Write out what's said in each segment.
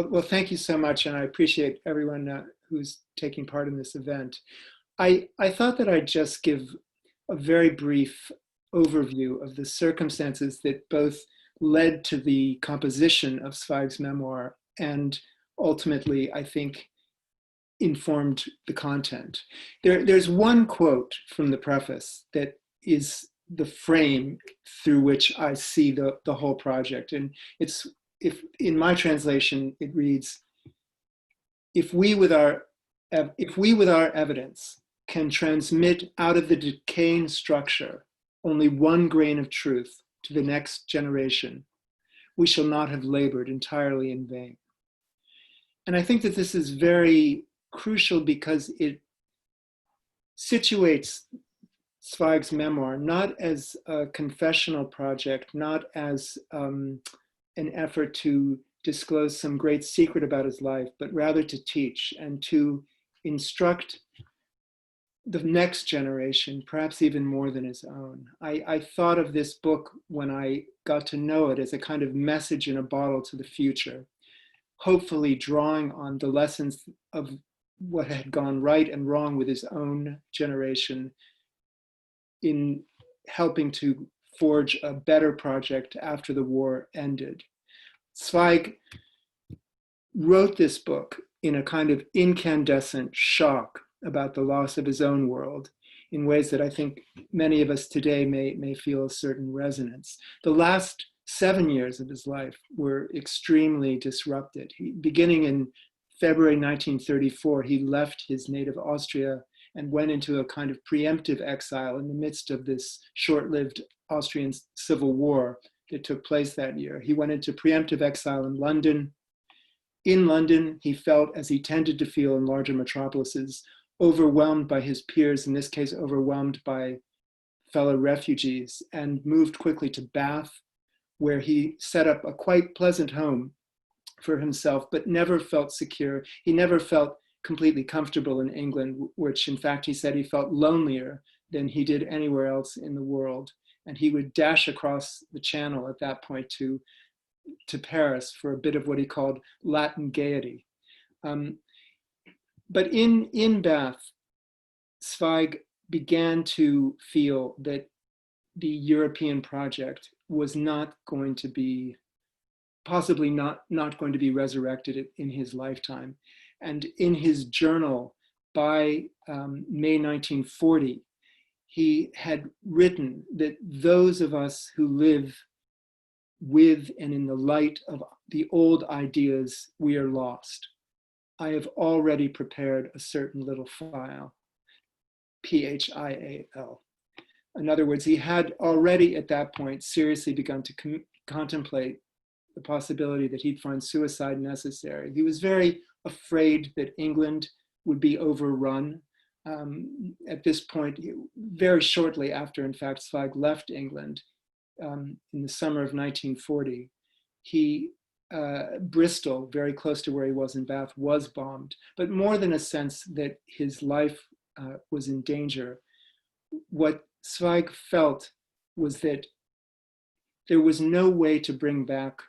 Well, thank you so much, and I appreciate everyone who's taking part in this event. I thought that I'd just give a very brief overview of the circumstances that both led to the composition of Zweig's memoir and ultimately, I think, informed the content. There's one quote from the preface that is the frame through which I see the whole project. And if in my translation, it reads, if we with our evidence can transmit out of the decaying structure only one grain of truth to the next generation, we shall not have labored entirely in vain. And I think that this is very crucial because it situates Zweig's memoir not as a confessional project, not as an effort to disclose some great secret about his life, but rather to teach and to instruct the next generation, perhaps even more than his own. I thought of this book when I got to know it as a kind of message in a bottle to the future, hopefully drawing on the lessons of what had gone right and wrong with his own generation in helping to forge a better project after the war ended. Zweig wrote this book in a kind of incandescent shock about the loss of his own world in ways that I think many of us today may feel a certain resonance. The last 7 years of his life were extremely disrupted. Beginning in February 1934, he left his native Austria and went into a kind of preemptive exile in the midst of this short-lived Austrian civil war that took place that year. He went into preemptive exile in London. In London, he felt, as he tended to feel in larger metropolises, overwhelmed by his peers, in this case, overwhelmed by fellow refugees, and moved quickly to Bath, where he set up a quite pleasant home for himself, but never felt secure. He never felt completely comfortable in England, which in fact he said he felt lonelier than he did anywhere else in the world. And he would dash across the channel at that point to Paris for a bit of what he called Latin gaiety. But in Bath, Zweig began to feel that the European project was not going to be, possibly not going to be resurrected in his lifetime. And in his journal by May 1940, he had written that those of us who live with and in the light of the old ideas, we are lost. I have already prepared a certain little file, PHIAL. In other words, he had already at that point seriously begun to contemplate the possibility that he'd find suicide necessary. He was very afraid that England would be overrun. At this point, very shortly after, in fact, Zweig left England in the summer of 1940, Bristol, very close to where he was in Bath, was bombed. But more than a sense that his life was in danger, what Zweig felt was that there was no way to bring back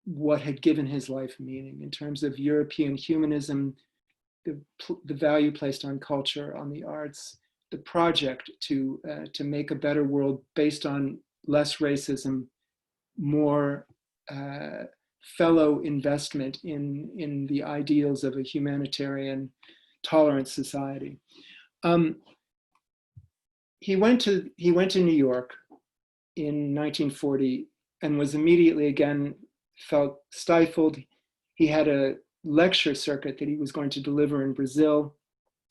what had given his life meaning in terms of European humanism, the value placed on culture, on the arts, the project to make a better world based on less racism, more fellow investment in the ideals of a humanitarian, tolerant society. He went to New York in 1940 and was immediately again felt stifled. He had a lecture circuit that he was going to deliver in Brazil.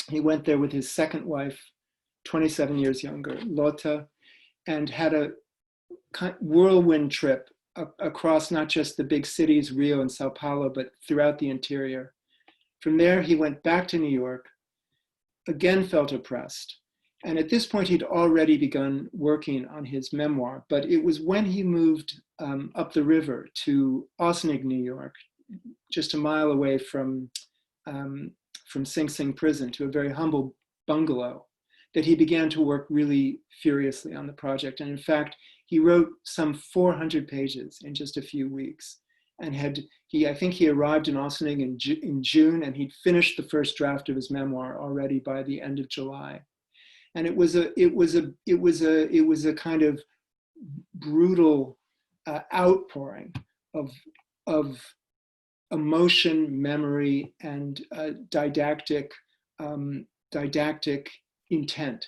He went there with his second wife, 27 years younger, Lotta, and had a whirlwind trip across not just the big cities, Rio and Sao Paulo, but throughout the interior. From there, he went back to New York, again felt oppressed. And at this point, he'd already begun working on his memoir, but it was when he moved up the river to Ossining, New York, just a mile away from Sing Sing prison, to a very humble bungalow, that he began to work really furiously on the project. And in fact, he wrote some 400 pages in just a few weeks. and I think he arrived in Ossining in June, and he'd finished the first draft of his memoir already by the end of July. And it was a kind of brutal outpouring of emotion, memory, and didactic intent.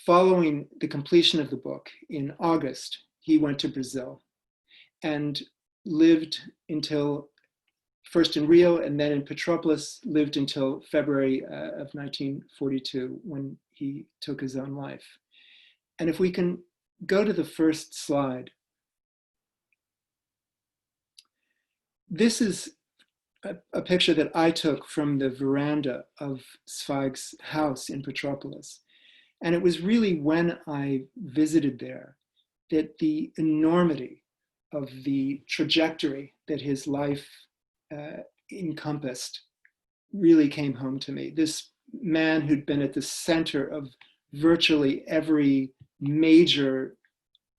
Following the completion of the book in August, he went to Brazil and lived until, first in Rio and then in Petropolis, lived until February of 1942 when he took his own life. And if we can go to the first slide. This is a picture that I took from the veranda of Zweig's house in Petropolis. And it was really when I visited there that the enormity of the trajectory that his life encompassed really came home to me. This man who'd been at the center of virtually every major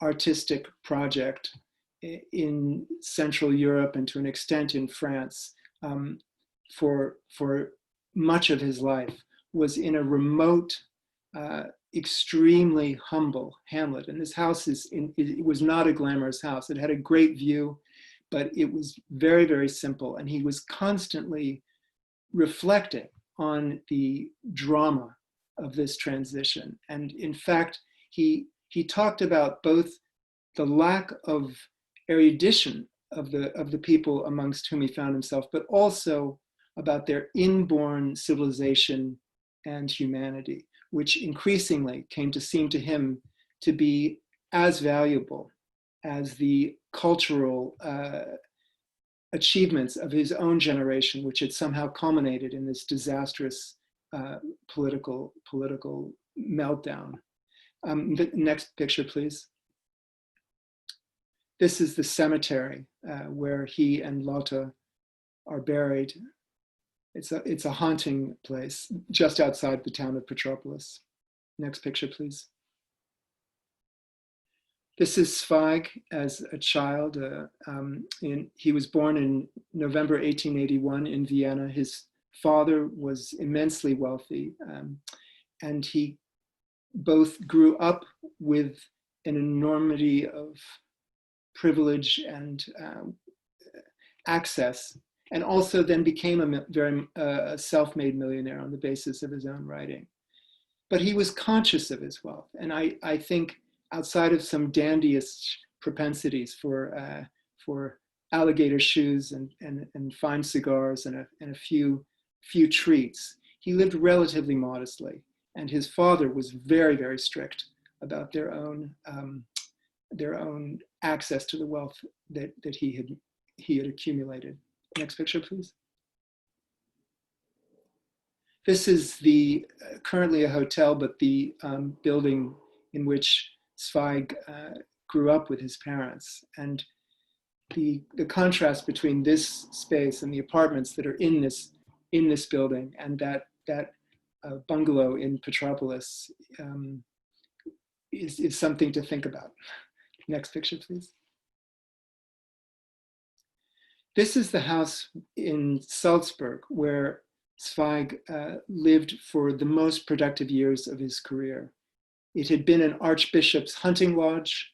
artistic project in Central Europe and to an extent in France for much of his life, was in a remote, extremely humble hamlet. And this house it was not a glamorous house. It had a great view, but it was very, very simple. And he was constantly reflecting on the drama of this transition. And in fact, he talked about both the lack of erudition of the people amongst whom he found himself, but also about their inborn civilization and humanity, which increasingly came to seem to him to be as valuable as the cultural achievements of his own generation, which had somehow culminated in this disastrous political meltdown. The next picture, please. This is the cemetery where he and Lotte are buried. It's a haunting place just outside the town of Petropolis. Next picture, please. This is Zweig as a child. He was born in November 1881 in Vienna. His father was immensely wealthy, and he both grew up with an enormity of privilege and access, and also then became a very self-made millionaire on the basis of his own writing. But he was conscious of his wealth, and I think outside of some dandyish propensities for alligator shoes and fine cigars and a few treats, he lived relatively modestly. And his father was very, very strict about their own access to the wealth that he had accumulated. Next picture, please. This is currently a hotel, but the building in which Zweig grew up with his parents. And the contrast between this space and the apartments that are in this building and that bungalow in Petropolis is something to think about. Next picture, please. This is the house in Salzburg where Zweig lived for the most productive years of his career. It had been an archbishop's hunting lodge.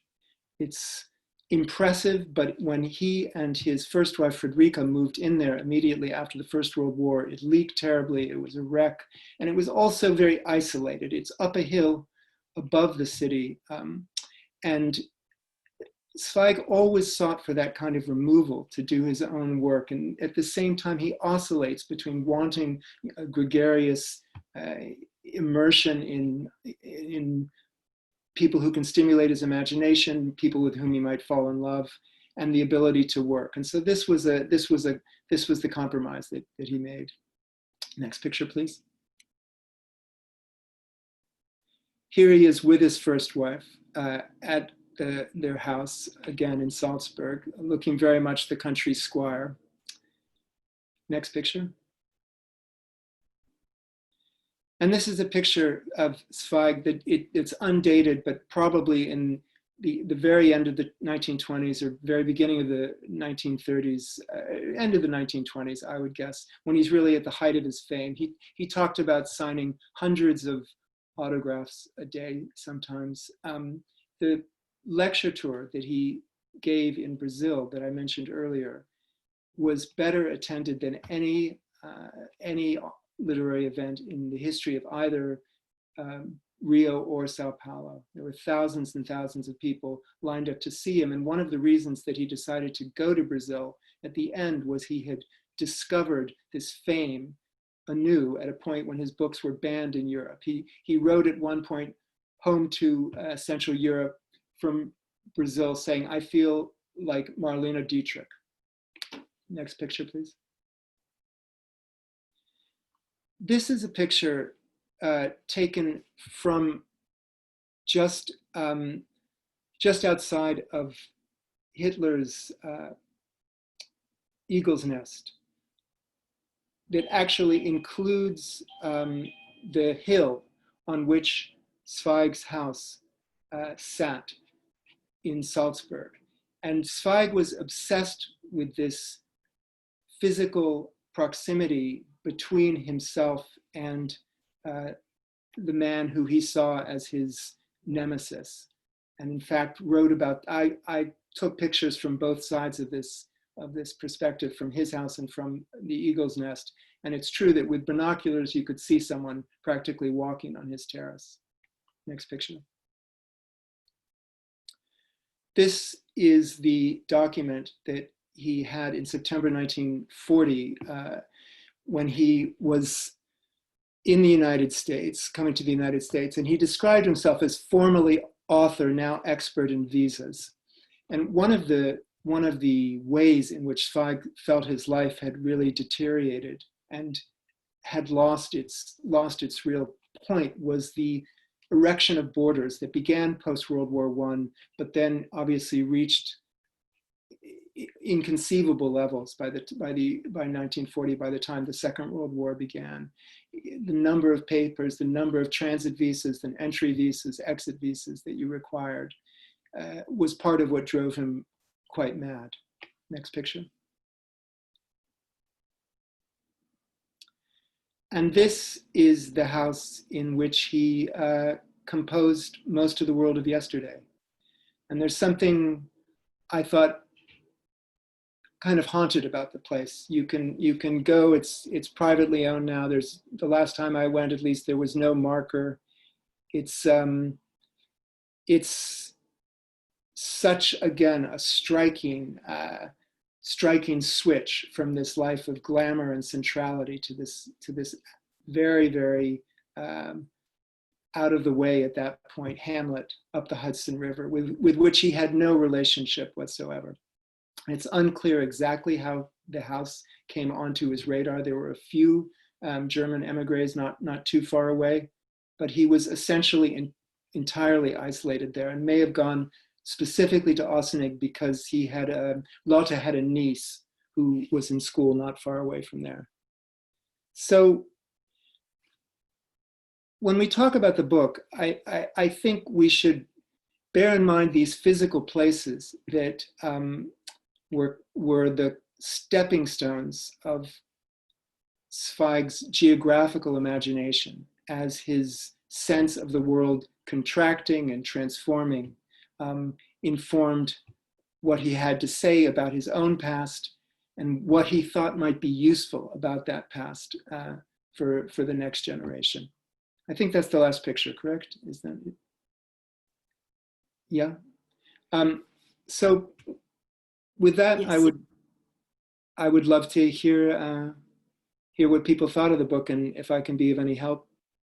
It's impressive, but when he and his first wife, Friederike, moved in there immediately after the First World War, it leaked terribly, it was a wreck, and it was also very isolated. It's up a hill above the city, and Zweig always sought for that kind of removal to do his own work, and at the same time he oscillates between wanting a gregarious immersion in people who can stimulate his imagination, people with whom he might fall in love, and the ability to work. And so this was the compromise that he made. Next picture, please. Here he is with his first wife at their house, again in Salzburg, looking very much the country squire. Next picture. And this is a picture of Zweig that it's undated, but probably in the very end of the 1920s or very beginning of the 1930s, end of the 1920s, I would guess, when he's really at the height of his fame. He talked about signing hundreds of autographs a day sometimes. The lecture tour that he gave in Brazil that I mentioned earlier was better attended than any literary event in the history of either Rio or Sao Paulo. There were thousands and thousands of people lined up to see him. And one of the reasons that he decided to go to Brazil at the end was he had discovered this fame anew at a point when his books were banned in Europe. He wrote at one point home to Central Europe from Brazil saying, "I feel like Marlene Dietrich." Next picture, please. This is a picture taken from just outside of Hitler's eagle's nest that actually includes the hill on which Zweig's house sat in Salzburg. And Zweig was obsessed with this physical proximity between himself and the man who he saw as his nemesis. And in fact, wrote about, I took pictures from both sides of this perspective, from his house and from the eagle's nest. And it's true that with binoculars, you could see someone practically walking on his terrace. Next picture. This is the document that he had in September 1940 when he was in the United States, coming to the United States, and he described himself as formerly author, now expert in visas. And one of the ways in which Zweig felt his life had really deteriorated and had lost its real point was the erection of borders that began post-World War I, but then obviously reached inconceivable levels by 1940, by the time the Second World War began. The number of papers, the number of transit visas and entry visas, exit visas that you required was part of what drove him quite mad. Next picture. And this is the house in which he composed most of The World of Yesterday. And there's something I thought kind of haunted about the place. You can go, it's privately owned now. There's, the last time I went, at least, there was no marker. It's such, again, a striking switch from this life of glamour and centrality to this very, very out of the way at that point hamlet up the Hudson River with which he had no relationship whatsoever. It's unclear exactly how the house came onto his radar. There were a few German emigres not too far away, but he was essentially entirely isolated there and may have gone specifically to Prochnik because he had Lotte had a niece who was in school not far away from there. So when we talk about the book, I think we should bear in mind these physical places that were the stepping stones of Zweig's geographical imagination as his sense of the world contracting and transforming informed what he had to say about his own past and what he thought might be useful about that past for the next generation. I think that's the last picture, correct? Is that it? Yeah. So with that, yes. I would love to hear what people thought of the book, and if I can be of any help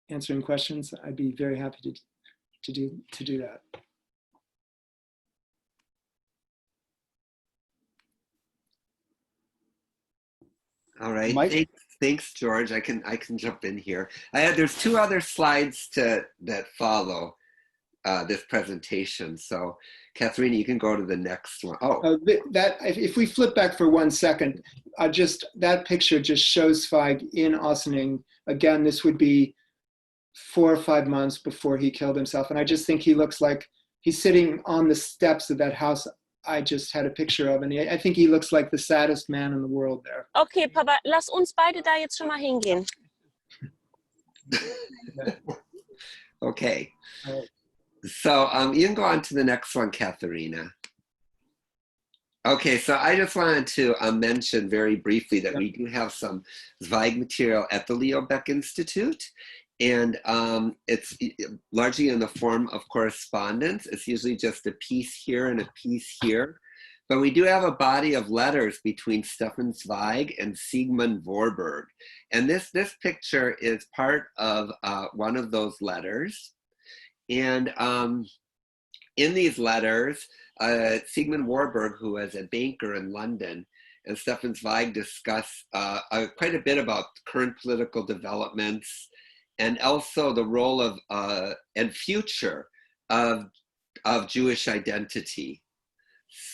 answering questions, I'd be very happy to do that. All right, thanks, George. I can jump in here. There's two other slides that follow this presentation. So, Katharina, you can go to the next one. Oh, if we flip back for 1 second, that picture just shows Zweig in Ossining. Again, this would be 4 or 5 months before he killed himself, and I just think he looks like he's sitting on the steps of that house I just had a picture of, and I think he looks like the saddest man in the world there. Okay, Papa, lass uns beide da jetzt schon mal hingehen. Okay. So you can go on to the next one, Katharina. Okay, so I just wanted to mention very briefly that we do have some Zweig material at the Leo Baeck Institute, and it's largely in the form of correspondence. It's usually just a piece here and a piece here, but we do have a body of letters between Stefan Zweig and Sigmund Vorberg, and this picture is part of one of those letters, and in these letters, Sigmund Vorberg, who was a banker in London, and Stefan Zweig discuss quite a bit about current political developments and also the role of and future of Jewish identity.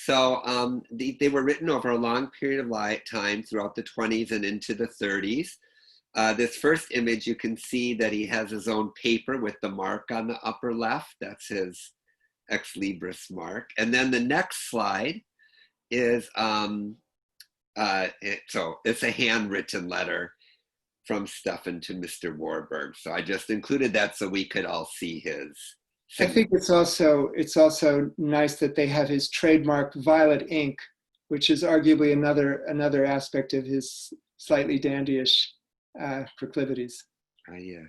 So they were written over a long period of time throughout the 20s and into the 30s. This first image, you can see that he has his own paper with the mark on the upper left. That's his ex libris mark. And then the next slide is, so it's a handwritten letter from Stefan to Mr. Vorberg. So I just included that so we could all see his signature. I think it's also nice that they have his trademark violet ink, which is arguably another aspect of his slightly dandyish proclivities. Yeah.